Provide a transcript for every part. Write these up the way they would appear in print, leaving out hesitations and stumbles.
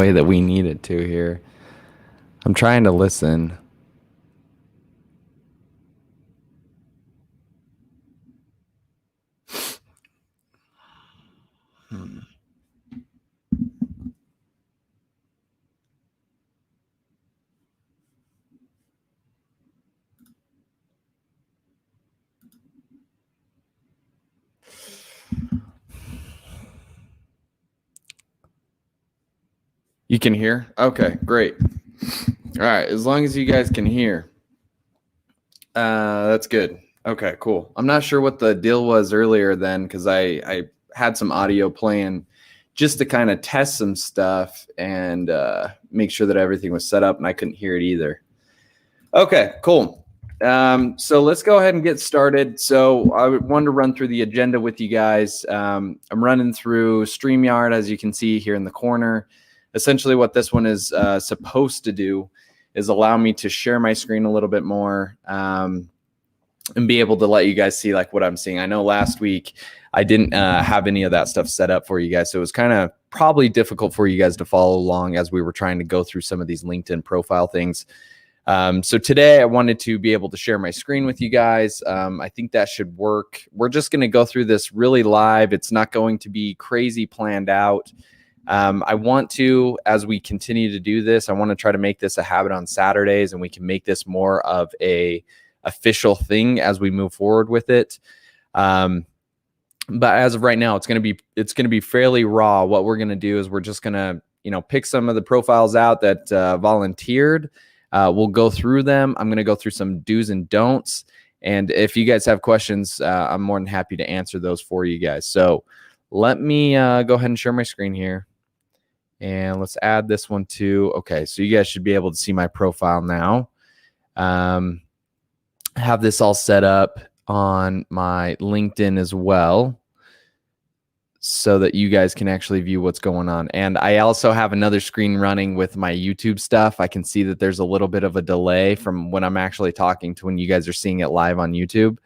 way that we need it to here. I'm trying to listen. You can hear? Okay, great. All right, as long as you guys can hear. That's good. Okay, cool. I'm not sure what the deal was earlier then, because I had some audio playing just to kind of test some stuff and make sure that everything was set up, and I couldn't hear it either. Okay, cool. So let's go ahead and get started. So I wanted to run through the agenda with you guys. I'm running through StreamYard, as you can see here in the corner. Essentially what this one is supposed to do is allow me to share my screen a little bit more and be able to let you guys see like what I'm seeing. I know last week I didn't have any of that stuff set up for you guys, so it was kind of probably difficult for you guys to follow along as we were trying to go through some of these LinkedIn profile things. So today I wanted to be able to share my screen with you guys. I think that should work. We're just going to go through this really live. It's not going to be crazy planned out. I want to, as we continue to do this, I want to try to make this a habit on Saturdays, and we can make this more of a official thing as we move forward with it. But as of right now, it's going to be fairly raw. What we're going to do is we're just going to, pick some of the profiles out that volunteered. We'll go through them. I'm going to go through some do's and don'ts. And if you guys have questions, I'm more than happy to answer those for you guys. So let me go ahead and share my screen here. And let's add this one too. Okay, so you guys should be able to see my profile now. Have this all set up on my LinkedIn as well, so that you guys can actually view what's going on. And I also have another screen running with my YouTube stuff. I can see that there's a little bit of a delay from when I'm actually talking to when you guys are seeing it live on YouTube.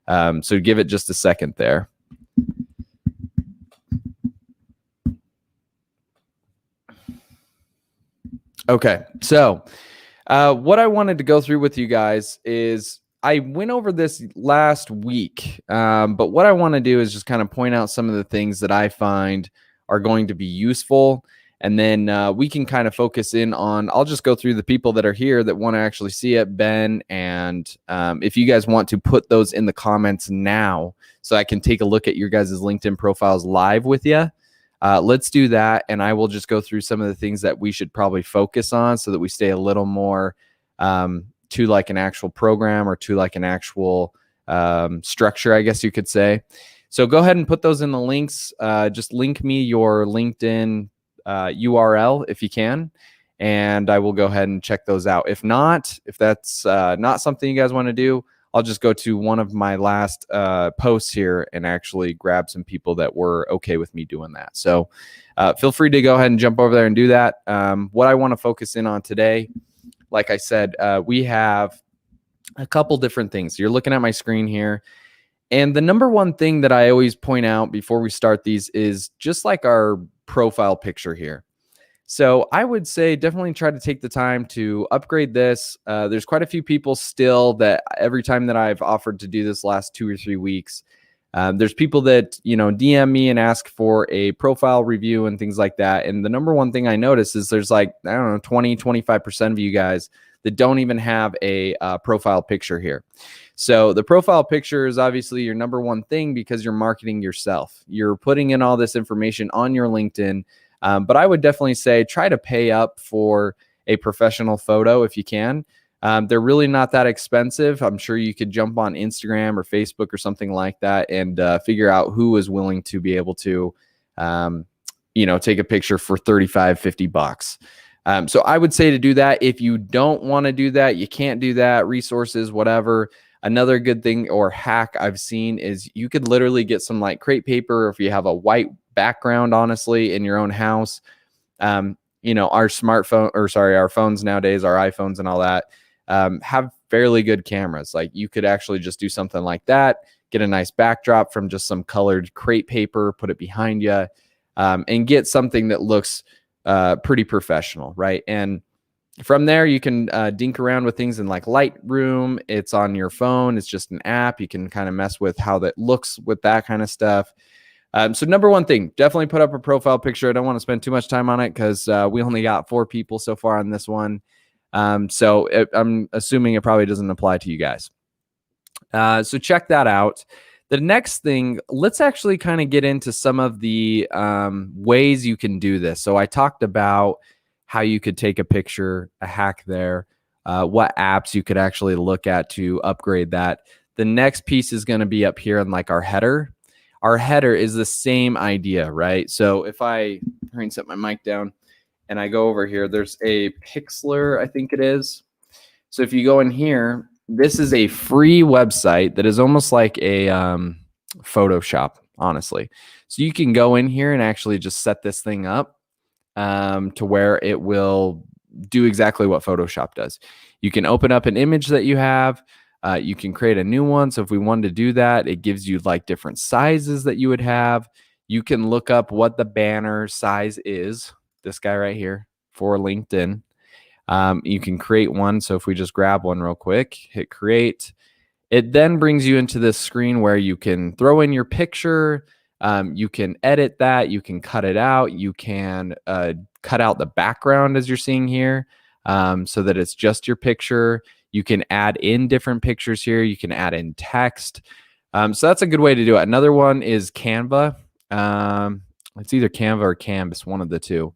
So give it just a second there. Okay, so what I wanted to go through with you guys is I went over this last week, but what I want to do is just kind of point out some of the things that I find are going to be useful, and then we can kind of focus in on, I'll just go through the people that are here that want to actually see it, Ben, and if you guys want to put those in the comments now so I can take a look at your guys' LinkedIn profiles live with you. Let's do that, and I will just go through some of the things that we should probably focus on so that we stay a little more to like an actual program or to like an actual structure, I guess you could say. So go ahead and put those in the links. Just link me your LinkedIn URL if you can, and I will go ahead and check those out. If not, if that's not something you guys want to do, I'll just go to one of my last posts here and actually grab some people that were okay with me doing that. So feel free to go ahead and jump over there and do that. What I want to focus in on today, like I said, we have a couple different things. You're looking at my screen here. And the number one thing that I always point out before we start these is just like our profile picture here. So I would say definitely try to take the time to upgrade this. There's quite a few people still that every time that I've offered to do this last 2 or 3 weeks, there's people that, DM me and ask for a profile review and things like that. And the number one thing I notice is there's like, 20, 25% of you guys that don't even have a profile picture here. So the profile picture is obviously your number one thing because you're marketing yourself. You're putting in all this information on your LinkedIn. But I would definitely say try to pay up for a professional photo if you can. They're really not that expensive. I'm sure you could jump on Instagram or Facebook or something like that and figure out who is willing to be able to, take a picture for $35-$50. So I would say to do that. If you don't want to do that, you can't do that, resources, whatever. Another good thing or hack I've seen is you could literally get some like crepe paper if you have a white background, honestly, in your own house. Our phones nowadays, our iPhones and all that, have fairly good cameras. Like you could actually just do something like that, get a nice backdrop from just some colored crepe paper, put it behind you, and get something that looks pretty professional, right? And from there, you can dink around with things in like Lightroom. It's on your phone. It's just an app. You can kind of mess with how that looks with that kind of stuff. So number one thing, definitely put up a profile picture. I don't want to spend too much time on it because we only got 4 people so far on this one. So I'm assuming it probably doesn't apply to you guys. So check that out. The next thing, let's actually kind of get into some of the ways you can do this. So I talked about how you could take a picture, a hack there, what apps you could actually look at to upgrade that. The next piece is going to be up here in like our header. Our header is the same idea, right? So if I set my mic down and I go over here, there's a Pixlr, I think it is. So if you go in here, this is a free website that is almost like a Photoshop, honestly. So you can go in here and actually just set this thing up to where it will do exactly what Photoshop does. You can open up an image that you have. You can create a new one. So if we wanted to do that, it gives you like different sizes that you would have. You can look up what the banner size is. This guy right here for LinkedIn. You can create one. So if we just grab one real quick, hit create, it then brings you into this screen where you can throw in your picture. You can edit that. You can cut it out. You can cut out the background as you're seeing here so that it's just your picture. You can add in different pictures here. You can add in text. So that's a good way to do it. Another one is Canva. It's either Canva or Canvas, one of the two.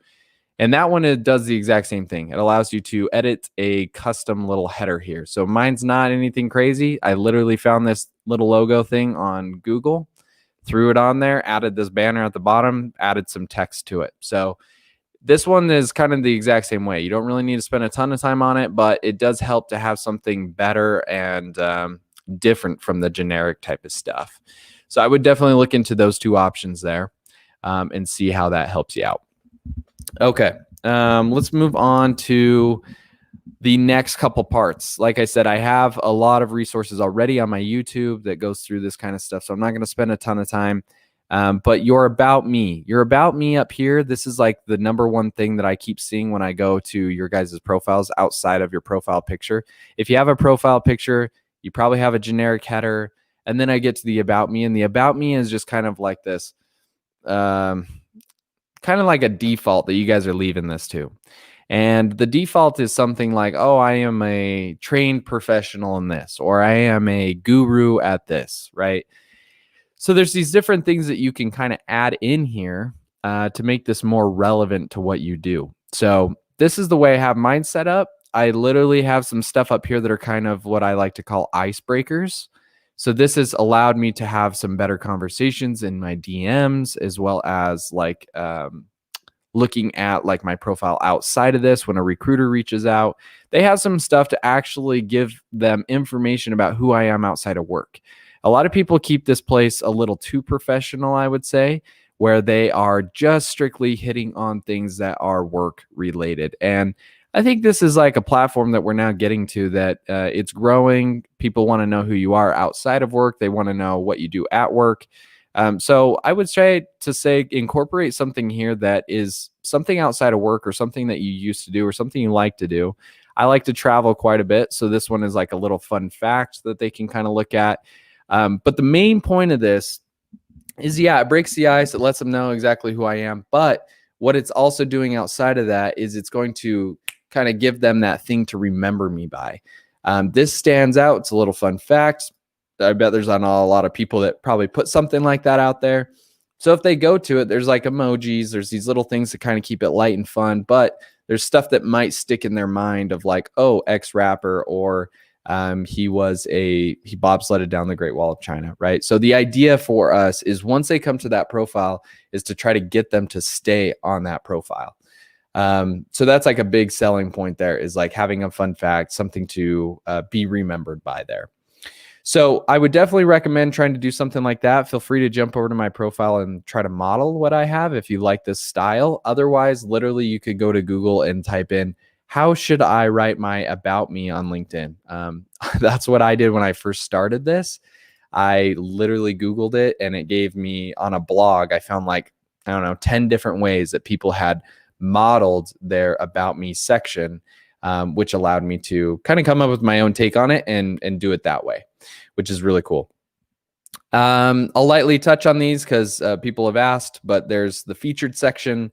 And that one, it does the exact same thing. It allows you to edit a custom little header here. So mine's not anything crazy. I literally found this little logo thing on Google, threw it on there, added this banner at the bottom, added some text to it. So this one is kind of the exact same way. You don't really need to spend a ton of time on it, but it does help to have something better and different from the generic type of stuff. So I would definitely look into those 2 options there and see how that helps you out. Okay, let's move on to the next couple parts. Like I said, I have a lot of resources already on my YouTube that goes through this kind of stuff, so I'm not going to spend a ton of time. But your about me up here, this is like the number one thing that I keep seeing when I go to your guys' profiles outside of your profile picture. If you have a profile picture, you probably have a generic header, and then I get to the about me, and the about me is just kind of like this, kind of like a default that you guys are leaving this to. And the default is something like, oh, I am a trained professional in this, or I am a guru at this, right? So there's these different things that you can kind of add in here to make this more relevant to what you do. So this is the way I have mine set up. I literally have some stuff up here that are kind of what I like to call icebreakers. So this has allowed me to have some better conversations in my DMs, as well as like looking at like my profile outside of this. When a recruiter reaches out, they have some stuff to actually give them information about who I am outside of work. A lot of people keep this place a little too professional, I would say, where they are just strictly hitting on things that are work related. And I think this is like a platform that we're now getting to, that it's growing. People want to know who you are outside of work. They want to know what you do at work. So I would try to say incorporate something here that is something outside of work, or something that you used to do, or something you like to do. I like to travel quite a bit. So this one is like a little fun fact that they can kind of look at. But the main point of this is, yeah, it breaks the ice. It lets them know exactly who I am. But what it's also doing outside of that is it's going to kind of give them that thing to remember me by. This stands out. It's a little fun fact. I bet there's not a lot of people that probably put something like that out there. So if they go to it, there's like emojis, there's these little things to kind of keep it light and fun, but there's stuff that might stick in their mind of like, oh, ex-rapper, or he bobsledded down the Great Wall of China, right? So the idea for us is, once they come to that profile, is to try to get them to stay on that profile. So that's like a big selling point there, is like having a fun fact, something to be remembered by there. So I would definitely recommend trying to do something like that. Feel free to jump over to my profile and try to model what I have if you like this style. Otherwise, literally, you could go to Google and type in, how should I write my about me on LinkedIn? That's what I did when I first started this. I literally Googled it, and it gave me, on a blog, I found like, I don't know, 10 different ways that people had modeled their About Me section, which allowed me to kind of come up with my own take on it and do it that way, which is really cool. I'll lightly touch on these because people have asked, but there's the featured section.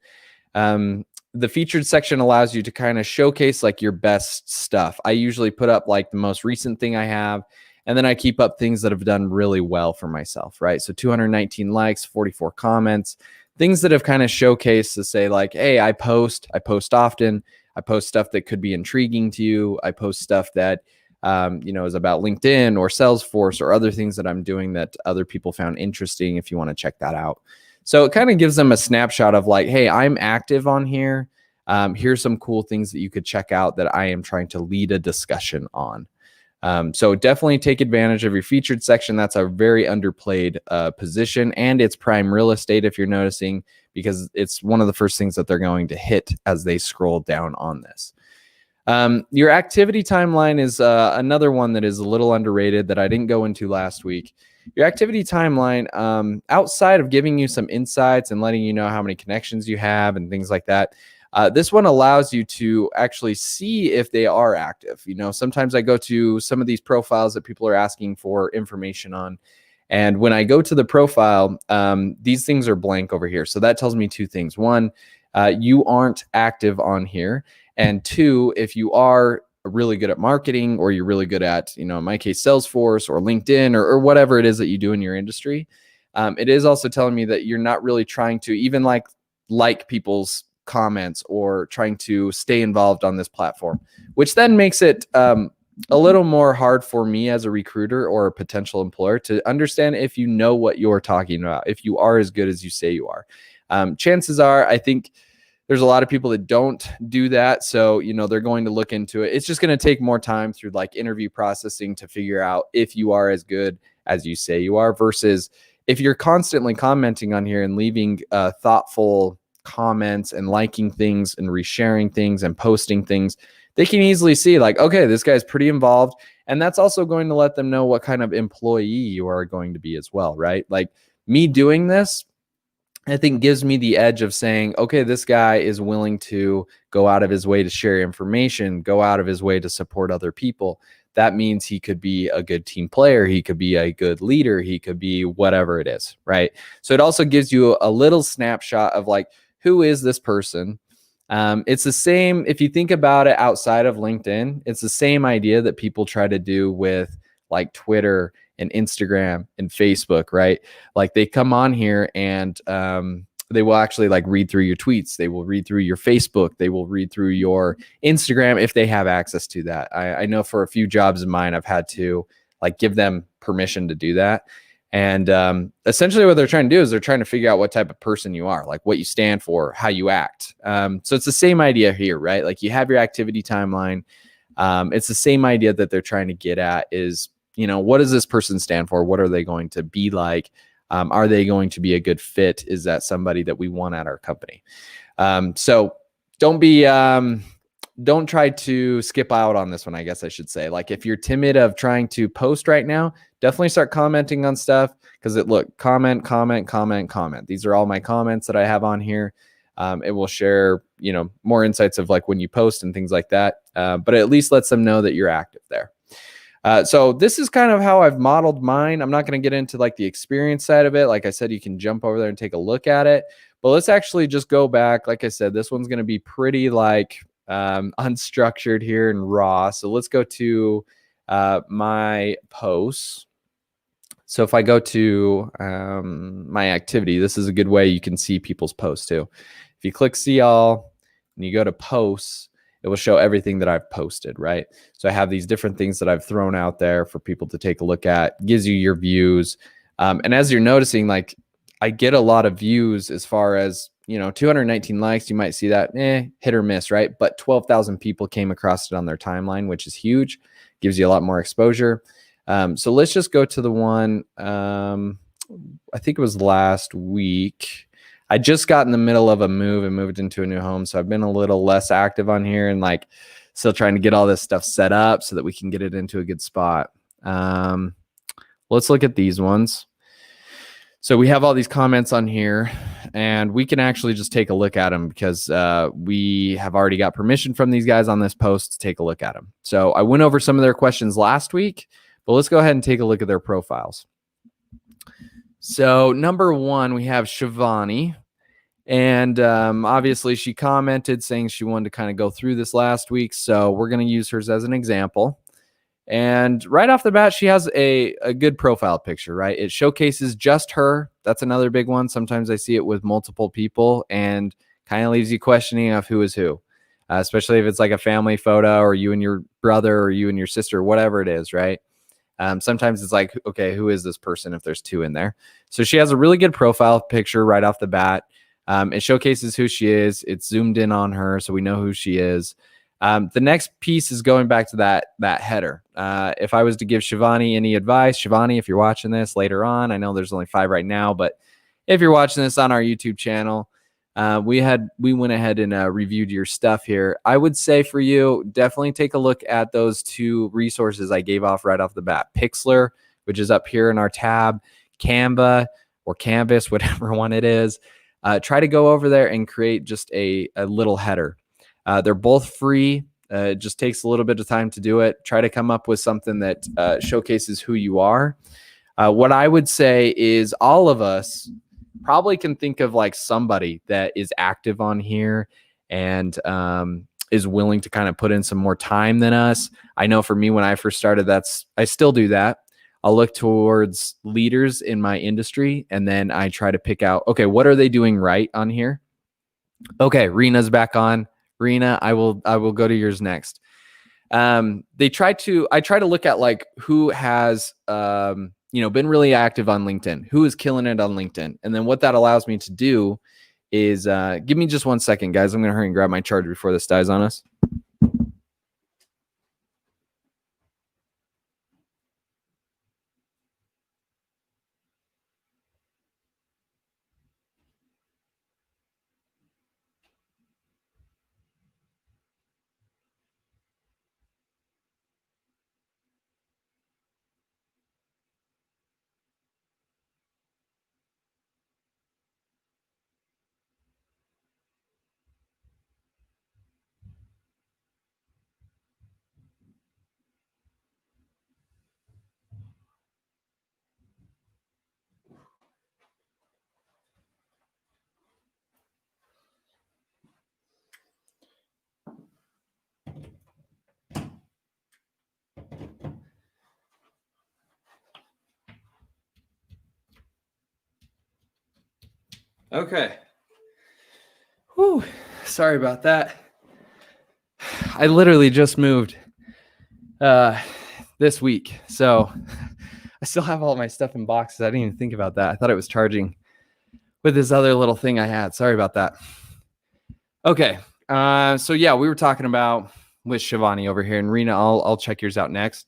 The featured section allows you to kind of showcase like your best stuff. I usually put up like the most recent thing I have, and then I keep up things that have done really well for myself, right? So 219 likes, 44 comments, things that have kind of showcased to say like, hey, I post often. I post stuff that could be intriguing to you. I post stuff that is about LinkedIn or Salesforce or other things that I'm doing that other people found interesting if you want to check that out. So it kind of gives them a snapshot of like, hey, I'm active on here. Here's some cool things that you could check out that I am trying to lead a discussion on. So definitely take advantage of your featured section. That's a very underplayed position, and it's prime real estate if you're noticing, because it's one of the first things that they're going to hit as they scroll down on this. Your activity timeline is another one that is a little underrated that I didn't go into last week. Your activity timeline, outside of giving you some insights and letting you know how many connections you have and things like that, this one allows you to actually see if they are active. Sometimes I go to some of these profiles that people are asking for information on, and when I go to the profile, these things are blank over here. So that tells me two things. One, you aren't active on here. And two, if you are really good at marketing, or you're really good at, in my case, Salesforce or LinkedIn or whatever it is that you do in your industry, it is also telling me that you're not really trying to even like people's comments or trying to stay involved on this platform, which then makes it a little more hard for me as a recruiter or a potential employer to understand if you know what you're talking about, if you are as good as you say you are. Chances are, I think there's a lot of people that don't do that. So, they're going to look into it. It's just going to take more time through like interview processing to figure out if you are as good as you say you are, versus if you're constantly commenting on here and leaving thoughtful comments and liking things and resharing things and posting things, they can easily see like, okay, this guy's pretty involved. And that's also going to let them know what kind of employee you are going to be as well, right? Like me doing this, I think gives me the edge of saying, okay, this guy is willing to go out of his way to share information, go out of his way to support other people. That means he could be a good team player. He could be a good leader. He could be whatever it is, right? So it also gives you a little snapshot of like, who is this person? It's the same, if you think about it outside of LinkedIn, it's the same idea that people try to do with like Twitter and Instagram and Facebook, right? Like they come on here and they will actually like read through your tweets. They will read through your Facebook. They will read through your Instagram if they have access to that. I know for a few jobs of mine, I've had to like give them permission to do that. And essentially what they're trying to do is they're trying to figure out what type of person you are, like what you stand for, how you act. So it's the same idea here, right? Like you have your activity timeline. It's the same idea that they're trying to get at is, what does this person stand for? What are they going to be like? Are they going to be a good fit? Is that somebody that we want at our company? So don't try to skip out on this one, I guess I should say. Like if you're timid of trying to post right now, definitely start commenting on stuff, because comment. These are all my comments that I have on here. It will share, more insights of like when you post and things like that. But it at least lets them know that you're active there. So this is kind of how I've modeled mine. I'm not going to get into like the experience side of it. Like I said, you can jump over there and take a look at it, but let's actually just go back. Like I said, this one's going to be pretty like unstructured here and raw. So let's go to my posts. So if I go to my activity, this is a good way you can see people's posts too. If you click see all and you go to posts, it will show everything that I've posted, right? So I have these different things that I've thrown out there for people to take a look at. Gives you your views. And as you're noticing, like I get a lot of views as far as, 219 likes, you might see that hit or miss, right? But 12,000 people came across it on their timeline, which is huge. Gives you a lot more exposure. So let's just go to the one, I think it was last week. I just got in the middle of a move and moved into a new home. So I've been a little less active on here and like still trying to get all this stuff set up so that we can get it into a good spot. Let's look at these ones. So we have all these comments on here. and we can actually just take a look at them because we have already got permission from these guys on this post to take a look at them. So I went over some of their questions last week, but let's go ahead and take a look at their profiles. So number one, we have Shivani. And obviously she commented saying she wanted to kind of go through this last week. So we're going to use hers as an example. And right off the bat, she has a good profile picture, right? It showcases just her. That's another big one. Sometimes I see it with multiple people and kind of leaves you questioning of who is who, especially if it's like a family photo or you and your brother or you and your sister, whatever it is, right? Sometimes it's like, okay, who is this person if there's two in there? So she has a really good profile picture right off the bat. It showcases who she is. It's zoomed in on her, so we know who she is. The next piece is going back to that header. If I was to give Shivani any advice, Shivani, if you're watching this later on, I know there's only 5 right now, but if you're watching this on our YouTube channel, we went ahead and reviewed your stuff here. I would say for you, definitely take a look at those 2 resources I gave off right off the bat. Pixlr, which is up here in our tab, Canva or Canvas, whatever one it is. Try to go over there and create just a little header. They're both free. It just takes a little bit of time to do it. Try to come up with something that showcases who you are. What I would say is all of us probably can think of like somebody that is active on here and is willing to kind of put in some more time than us. I know for me, when I first started, I still do that. I'll look towards leaders in my industry, and then I try to pick out, okay, what are they doing right on here? Okay, Rena's back on. Rena, I will go to yours next. I try to look at like who has been really active on LinkedIn, who is killing it on LinkedIn. And then what that allows me to do is give me just 1 second, guys. I'm gonna hurry and grab my charger before this dies on us. Okay. Whew. Sorry about that. I literally just moved this week. So I still have all my stuff in boxes. I didn't even think about that. I thought it was charging with this other little thing I had. Sorry about that. Okay. So yeah, we were talking about with Shivani over here, and Rena, I'll check yours out next.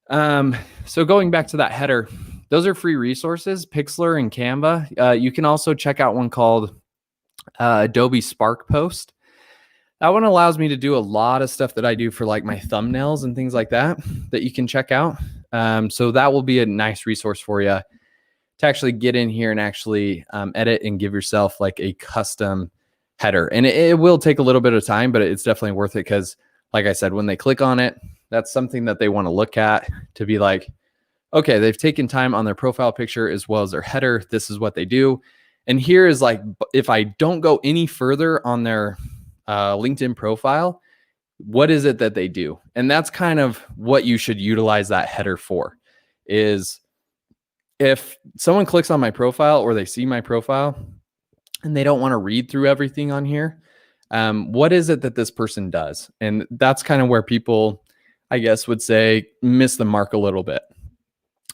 So going back to that header, those are free resources, Pixlr and Canva. You can also check out one called Adobe Spark Post. That one allows me to do a lot of stuff that I do for like my thumbnails and things like that you can check out. So that will be a nice resource for you to actually get in here and actually edit and give yourself like a custom header. And it will take a little bit of time, but it's definitely worth it because, like I said, when they click on it, that's something that they want to look at to be like, okay, they've taken time on their profile picture as well as their header. This is what they do. And here is like, if I don't go any further on their LinkedIn profile, what is it that they do? And that's kind of what you should utilize that header for, is if someone clicks on my profile or they see my profile and they don't want to read through everything on here, what is it that this person does? And that's kind of where people, I guess, would say miss the mark a little bit,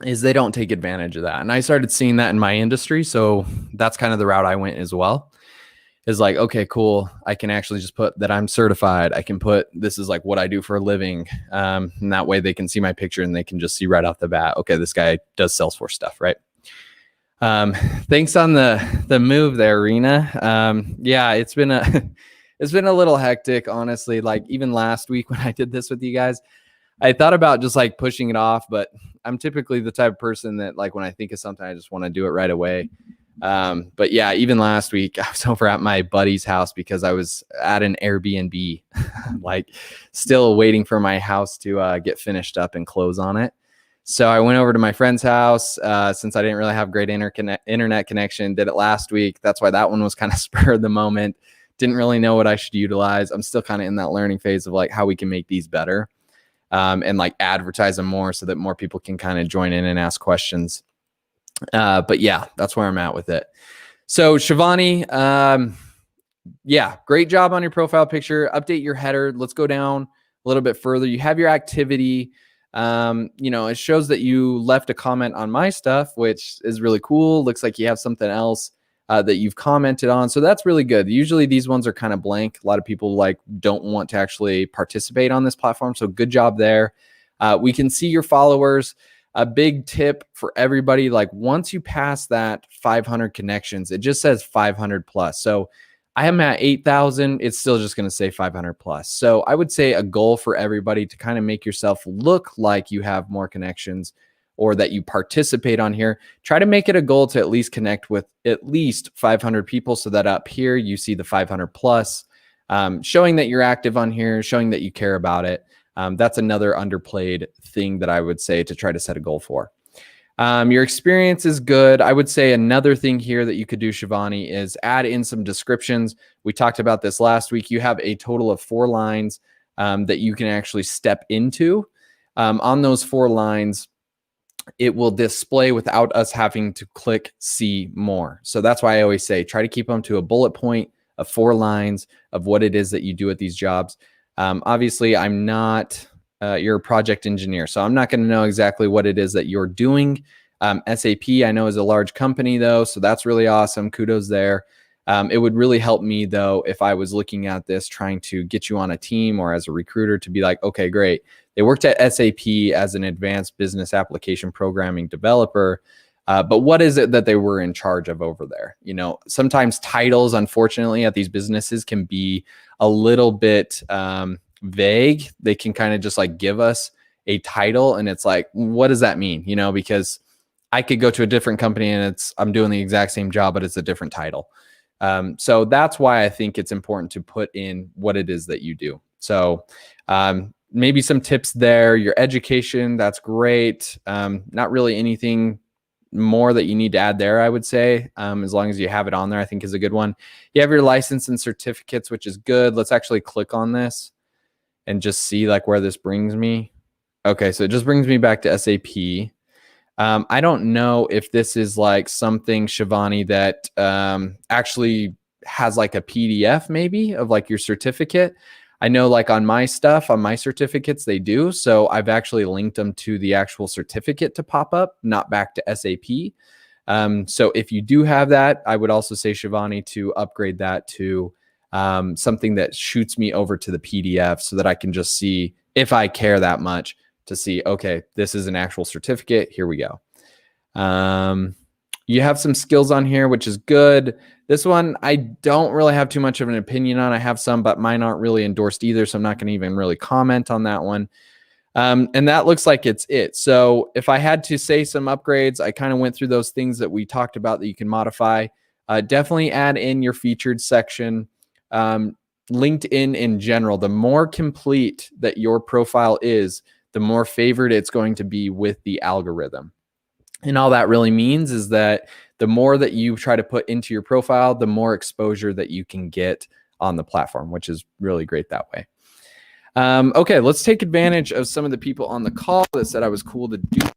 is they don't take advantage of that. And I started seeing that in my industry. So that's kind of the route I went as well. Is like, okay, cool. I can actually just put that I'm certified. I can put, this is like what I do for a living. And that way they can see my picture and they can just see right off the bat, okay, this guy does Salesforce stuff, right? Thanks on the move there, Rena. Yeah, it's been a little hectic, honestly. Like even last week when I did this with you guys, I thought about just like pushing it off, but I'm typically the type of person that like when I think of something, I just want to do it right away. But yeah, even last week I was over at my buddy's house because I was at an Airbnb, like still waiting for my house to get finished up and close on it. So I went over to my friend's house since I didn't really have great internet connection. Did it last week. That's why that one was kind of spur of the moment. Didn't really know what I should utilize. I'm still kind of in that learning phase of like how we can make these better and like advertise them more so that more people can kind of join in and ask questions. But yeah, that's where I'm at with it. So Shivani, yeah, great job on your profile picture. Update your header. Let's go down a little bit further. You have your activity. It shows that you left a comment on my stuff, which is really cool. Looks like you have something else that you've commented on. So that's really good. Usually these ones are kind of blank. A lot of people like don't want to actually participate on this platform. So good job there. We can see your followers. A big tip for everybody, like once you pass that 500 connections, it just says 500 plus. So I am at 8,000. It's still just going to say 500 plus. So I would say a goal for everybody to kind of make yourself look like you have more connections or that you participate on here. Try to make it a goal to at least connect with at least 500 people so that up here you see the 500 plus, showing that you're active on here, showing that you care about it. That's another underplayed thing that I would say to try to set a goal for. Your experience is good. I would say another thing here that you could do, Shivani, is add in some descriptions. We talked about this last week. You have a total of 4 lines that you can actually step into. On those 4 lines, it will display without us having to click see more. So that's why I always say try to keep them to a bullet point of 4 lines of what it is that you do at these jobs. Obviously, I'm not you're a project engineer, so I'm not going to know exactly what it is that you're doing. SAP, I know, is a large company, though, so that's really awesome. Kudos there. It would really help me, though, if I was looking at this, trying to get you on a team or as a recruiter to be like, okay, great. They worked at SAP as an advanced business application programming developer. But what is it that they were in charge of over there? Sometimes titles, unfortunately, at these businesses can be a little bit vague. They can kind of just like give us a title and it's like, what does that mean? Because I could go to a different company and I'm doing the exact same job, but it's a different title. So that's why I think it's important to put in what it is that you do. So maybe some tips there. Your education, that's great. Not really anything more that you need to add there, I would say, as long as you have it on there, I think is a good one. You have your license and certificates, which is good. Let's actually click on this and just see like where this brings me. Okay, so it just brings me back to SAP. I don't know if this is like something, Shivani, that actually has like a PDF maybe of like your certificate. I know like on my stuff, on my certificates, they do. So I've actually linked them to the actual certificate to pop up, not back to SAP. So if you do have that, I would also say, Shivani, to upgrade that to something that shoots me over to the PDF so that I can just see if I care that much to see, okay, this is an actual certificate. Here we go. You have some skills on here, which is good. This one, I don't really have too much of an opinion on. I have some, but mine aren't really endorsed either. So I'm not going to even really comment on that one. And that looks like it's it. So if I had to say some upgrades, I kind of went through those things that we talked about that you can modify. Definitely add in your featured section. LinkedIn in general, the more complete that your profile is, the more favored it's going to be with the algorithm. And all that really means is that the more that you try to put into your profile, the more exposure that you can get on the platform, which is really great that way. Okay, let's take advantage of some of the people on the call that said I was cool to do.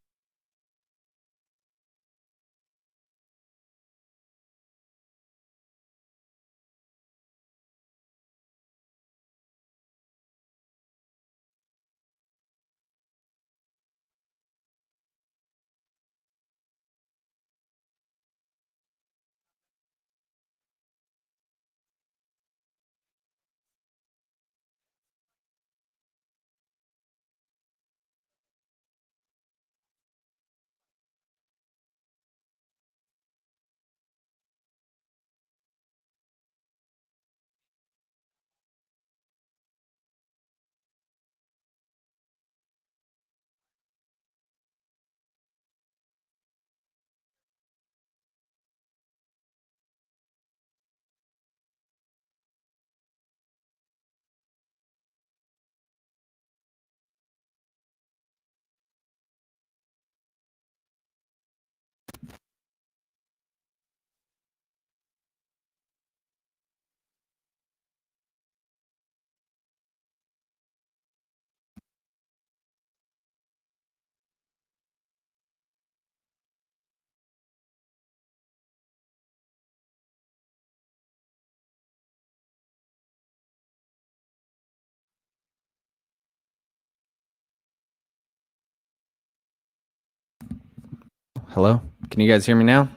Hello? Can you guys hear me now?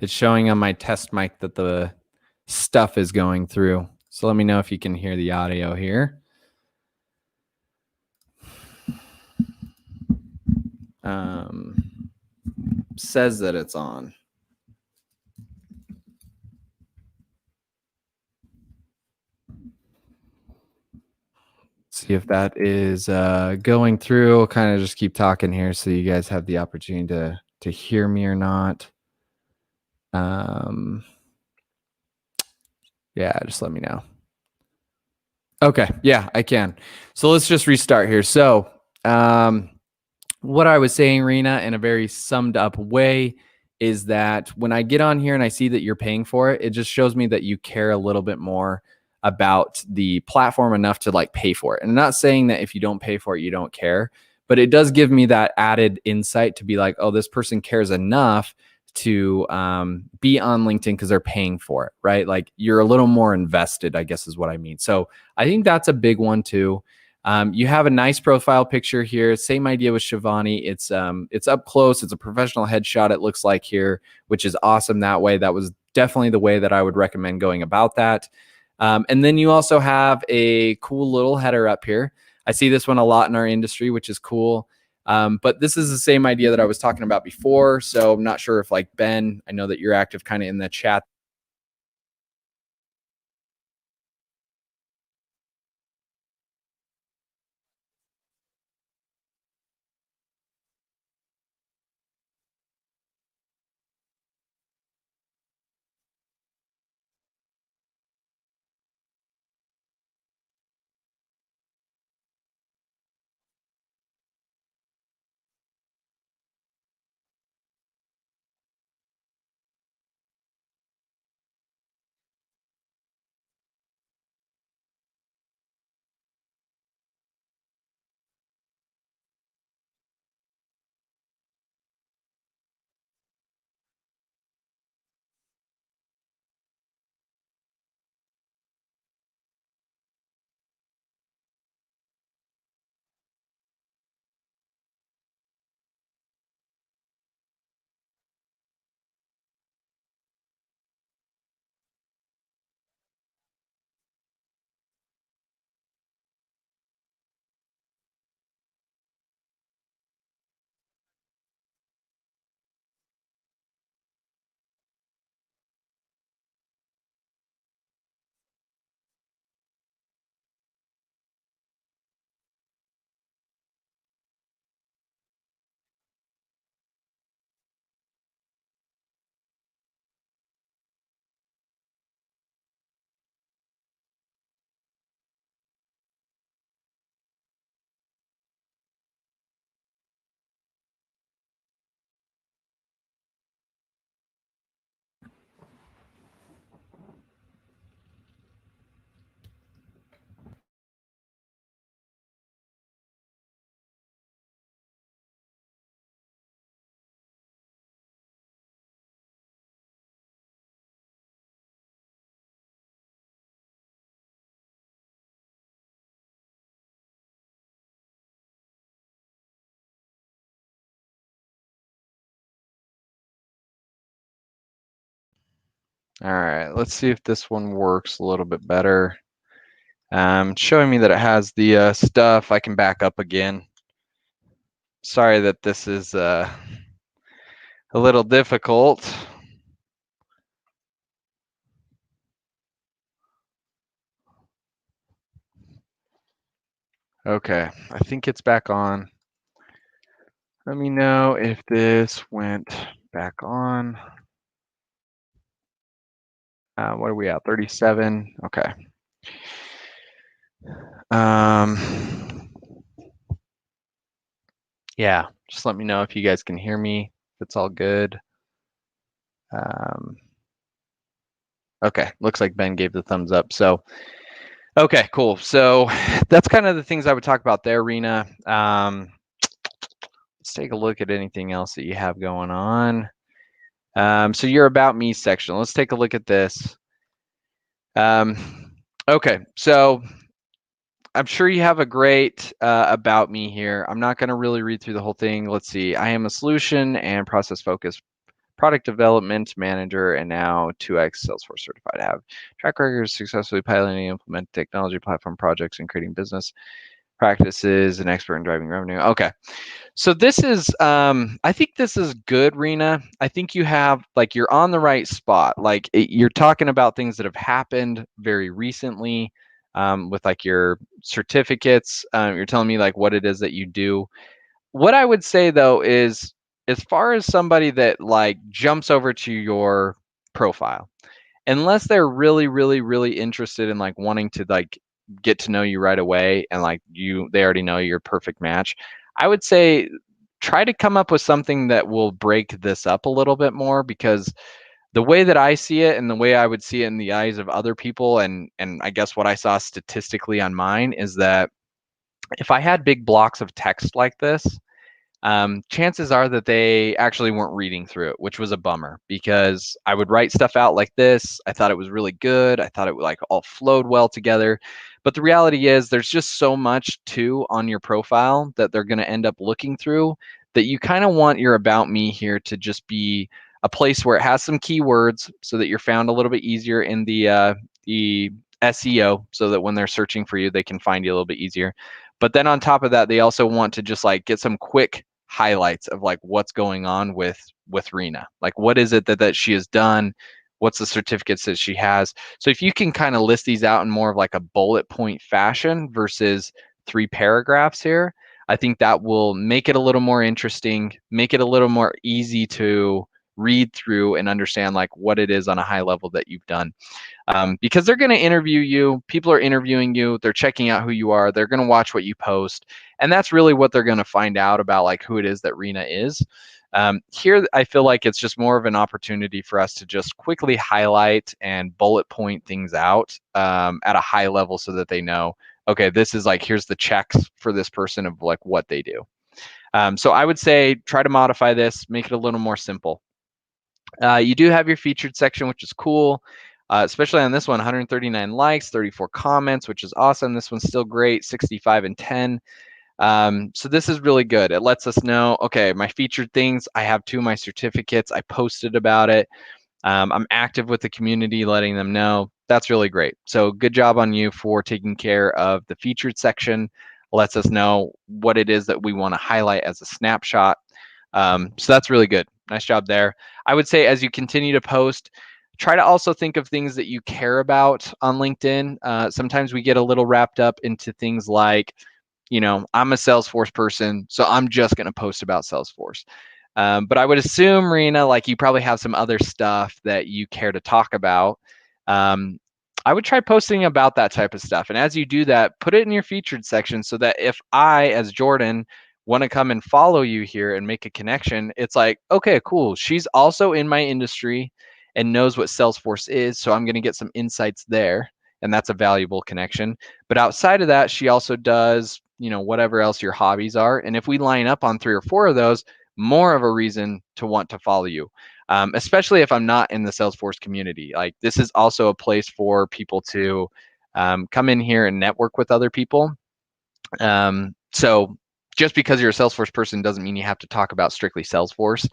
It's showing on my test mic that the stuff is going through. So let me know if you can hear the audio here. Says that it's on. See if that is going through. I'll kind of just keep talking here so you guys have the opportunity to hear me or not. Yeah, just let me know. Okay, yeah, I can. So let's just restart here. So what I was saying, Rena, in a very summed up way, is that when I get on here and I see that you're paying for it, it just shows me that you care a little bit more about the platform enough to like pay for it. And I'm not saying that if you don't pay for it, you don't care, but it does give me that added insight to be like, oh, this person cares enough to be on LinkedIn because they're paying for it, right? Like you're a little more invested, I guess is what I mean. So I think that's a big one too. You have a nice profile picture here. Same idea with Shivani. It's up close. It's a professional headshot, it looks like here, which is awesome that way. That was definitely the way that I would recommend going about that. And then you also have a cool little header up here. I see this one a lot in our industry, which is cool. But this is the same idea that I was talking about before. So I'm not sure if like Ben, I know that you're active kind of in the chat. All right, let's see if this one works a little bit better. Showing me that it has the stuff. I can back up again. Sorry that this is a little difficult. Okay, I think it's back on. Let me know if this went back on. What are we at? 37. Okay. Yeah, just let me know if you guys can hear me. If it's all good. Okay, looks like Ben gave the thumbs up. So, okay, cool. So that's kind of the things I would talk about there, Rena. Let's take a look at anything else that you have going on. So your About Me section. Let's take a look at this. Okay, so I'm sure you have a great about me here. I'm not going to really read through the whole thing. Let's see. I am a solution and process focused product development manager and now 2x Salesforce certified. I have track record of successfully piloting and implementing technology platform projects and creating business practices, an expert in driving revenue. Okay. So this is, I think this is good, Rena. I think you have, like, you're on the right spot. Like, you're talking about things that have happened very recently with like your certificates. You're telling me like what it is that you do. What I would say though is, as far as somebody that like jumps over to your profile, unless they're really, really, really interested in like wanting to like get to know you right away and like they already know you're a perfect match, I would say try to come up with something that will break this up a little bit more, because the way that I see it and the way I would see it in the eyes of other people, and I guess what I saw statistically on mine, is that if I had big blocks of text like this, chances are that they actually weren't reading through it, which was a bummer, because I would write stuff out like this. I thought it was really good. I thought it like all flowed well together. But the reality is there's just so much too on your profile that they're going to end up looking through, that you kind of want your about me here to just be a place where it has some keywords so that you're found a little bit easier in the SEO, so that when they're searching for you, they can find you a little bit easier. But then on top of that, they also want to just like get some quick highlights of like what's going on with Rena. Like, what is it that she has done? What's the certificates that she has? So if you can kind of list these out in more of like a bullet point fashion versus 3 paragraphs here, I think that will make it a little more interesting, make it a little more easy to read through and understand like what it is on a high level that you've done. Because they're going to interview you. People are interviewing you. They're checking out who you are. They're going to watch what you post. And that's really what they're going to find out about, like who it is that Rena is. Here, I feel like it's just more of an opportunity for us to just quickly highlight and bullet point things out at a high level, so that they know, okay, this is like, here's the checks for this person of like what they do. So I would say try to modify this, make it a little more simple. You do have your featured section, which is cool. Especially on this one, 139 likes, 34 comments, which is awesome. This one's still great, 65 and 10. So this is really good. It lets us know, okay, my featured things, I have 2 of my certificates. I posted about it. I'm active with the community, letting them know. That's really great. So good job on you for taking care of the featured section. Lets us know what it is that we want to highlight as a snapshot. So that's really good. Nice job there. I would say as you continue to post, try to also think of things that you care about on LinkedIn. Sometimes we get a little wrapped up into things like, I'm a Salesforce person, so I'm just going to post about Salesforce. But I would assume, Rena, like you probably have some other stuff that you care to talk about. I would try posting about that type of stuff. And as you do that, put it in your featured section, so that if I, as Jordan, want to come and follow you here and make a connection, it's like, okay, cool. She's also in my industry and knows what Salesforce is. So I'm going to get some insights there. And that's a valuable connection. But outside of that, she also does, whatever else your hobbies are. And if we line up on 3 or 4 of those, more of a reason to want to follow you. Especially if I'm not in the Salesforce community. Like, this is also a place for people to come in here and network with other people. So just because you're a Salesforce person doesn't mean you have to talk about strictly Salesforce.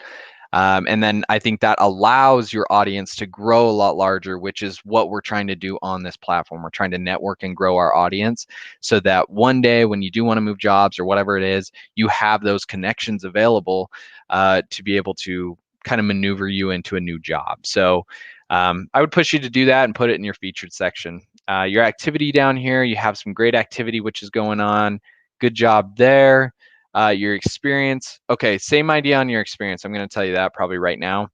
And then I think that allows your audience to grow a lot larger, which is what we're trying to do on this platform. We're trying to network and grow our audience, so that one day when you do want to move jobs or whatever it is, you have those connections available to be able to kind of maneuver you into a new job. So I would push you to do that and put it in your featured section. Your activity down here, you have some great activity which is going on. Good job there. Your experience. Okay, same idea on your experience. I'm going to tell you that probably right now.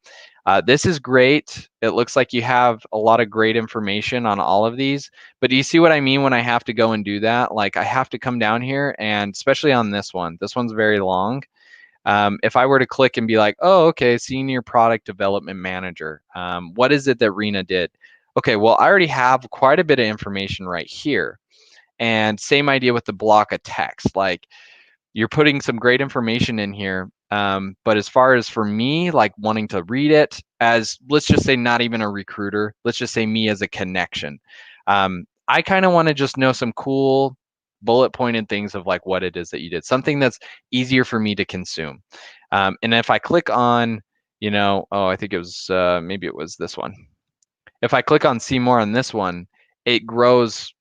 This is great. It looks like you have a lot of great information on all of these, but do you see what I mean when I have to go and do that? Like, I have to come down here, and especially on this one's very long. If I were to click and be like, oh, okay, senior product development manager, what is it that Rena did? Okay, well, I already have quite a bit of information right here. And same idea with the block of text. Like, you're putting some great information in here. But as far as for me, like wanting to read it as, let's just say, not even a recruiter, let's just say me as a connection. I kind of want to just know some cool bullet pointed things of like what it is that you did, something that's easier for me to consume. And if I click on, I think it was, maybe it was this one. If I click on see more on this one, it grows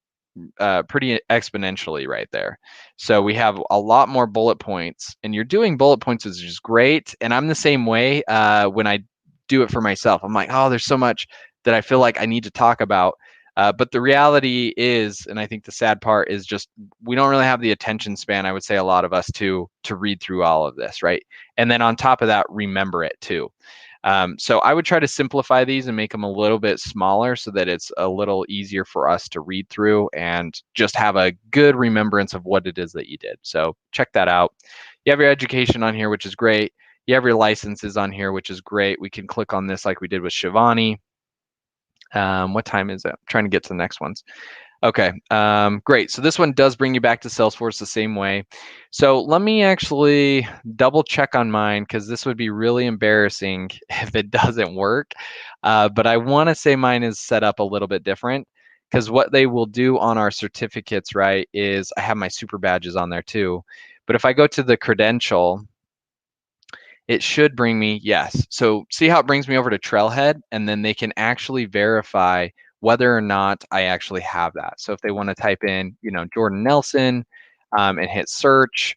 pretty exponentially right there. So we have a lot more bullet points, and you're doing bullet points, which is great. And I'm the same way when I do it for myself. I'm like, oh, there's so much that I feel like I need to talk about. But the reality is, and I think the sad part is just we don't really have the attention span, I would say a lot of us to read through all of this, right? And then on top of that, remember it too. So I would try to simplify these and make them a little bit smaller so that it's a little easier for us to read through and just have a good remembrance of what it is that you did. So check that out. You have your education on here, which is great. You have your licenses on here, which is great. We can click on this like we did with Shivani. What time is it? I'm trying to get to the next ones. Okay, great. So this one does bring you back to Salesforce the same way. So let me actually double check on mine because this would be really embarrassing if it doesn't work. But I want to say mine is set up a little bit different because what they will do on our certificates, right, is I have my super badges on there too. But if I go to the credential, it should bring me, yes. So see how it brings me over to Trailhead, and then they can actually verify whether or not I actually have that. So if they want to type in, Jordan Nelson and hit search,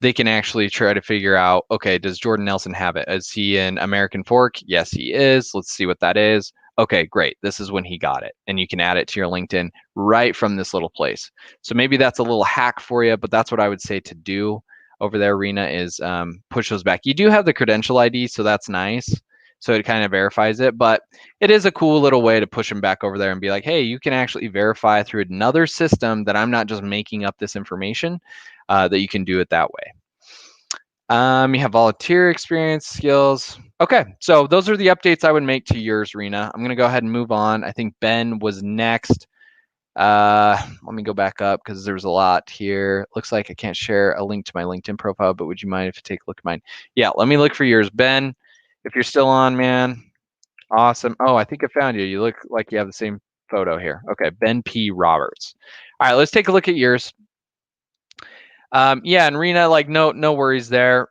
they can actually try to figure out, okay, does Jordan Nelson have it? Is he in American Fork? Yes, he is. Let's see what that is. Okay, great. This is when he got it. And you can add it to your LinkedIn right from this little place. So maybe that's a little hack for you, but that's what I would say to do over there, Rena, is push those back. You do have the credential ID, so that's nice. So it kind of verifies it, but it is a cool little way to push them back over there and be like, hey, you can actually verify through another system that I'm not just making up this information, that you can do it that way. You have volunteer experience, skills. Okay, so those are the updates I would make to yours, Rena. I'm going to go ahead and move on. I think Ben was next. Let me go back up because there's a lot here. Looks like I can't share a link to my LinkedIn profile, but would you mind if you take a look at mine? Yeah, let me look for yours. Ben, if you're still on, man, awesome. Oh, I think I found you. You look like you have the same photo here. Okay, Ben P. Roberts. All right, let's take a look at yours. Yeah, and Rena, like no worries there.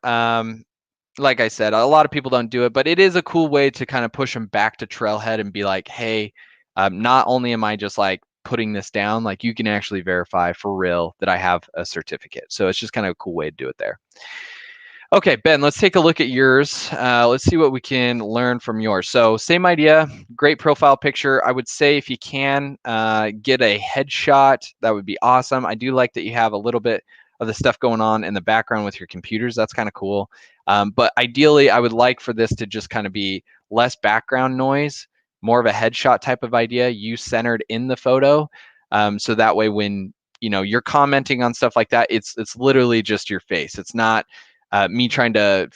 Like I said, a lot of people don't do it, but it is a cool way to kind of push them back to Trailhead and be like, hey, not only am I just like putting this down, like you can actually verify for real that I have a certificate. So it's just kind of a cool way to do it there. Okay, Ben, let's take a look at yours. Let's see what we can learn from yours. So same idea, great profile picture. I would say if you can get a headshot, that would be awesome. I do like that you have a little bit of the stuff going on in the background with your computers. That's kind of cool. But ideally, I would like for this to just kind of be less background noise, more of a headshot type of idea, you centered in the photo. So that way when you're commenting on stuff like that, it's literally just your face. It's not me trying to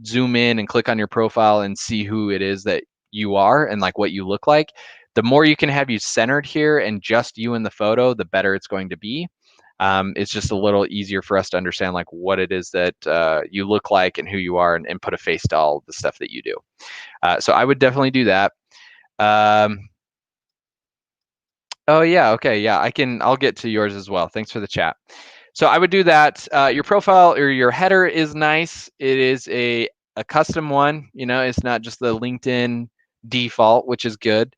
zoom in and click on your profile and see who it is that you are and like what you look like. The more you can have you centered here and just you in the photo, the better it's going to be. It's just a little easier for us to understand like what it is that you look like and who you are, and put a face to all the stuff that you do. So I would definitely do that. Oh yeah, okay, yeah, I'll get to yours as well. Thanks for the chat. So I would do that. Your profile or your header is nice. It is a custom one. It's not just the LinkedIn default, which is good.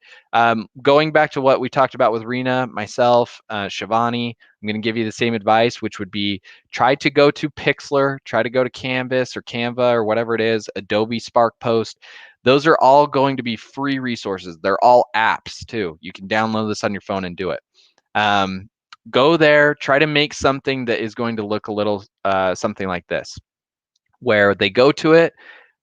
Going back to what we talked about with Rena, myself, Shivani, I'm going to give you the same advice, which would be try to go to Pixlr, try to go to Canvas or Canva or whatever it is, Adobe Spark Post. Those are all going to be free resources. They're all apps too. You can download this on your phone and do it. Go there, try to make something that is going to look a little something like this, where they go to it.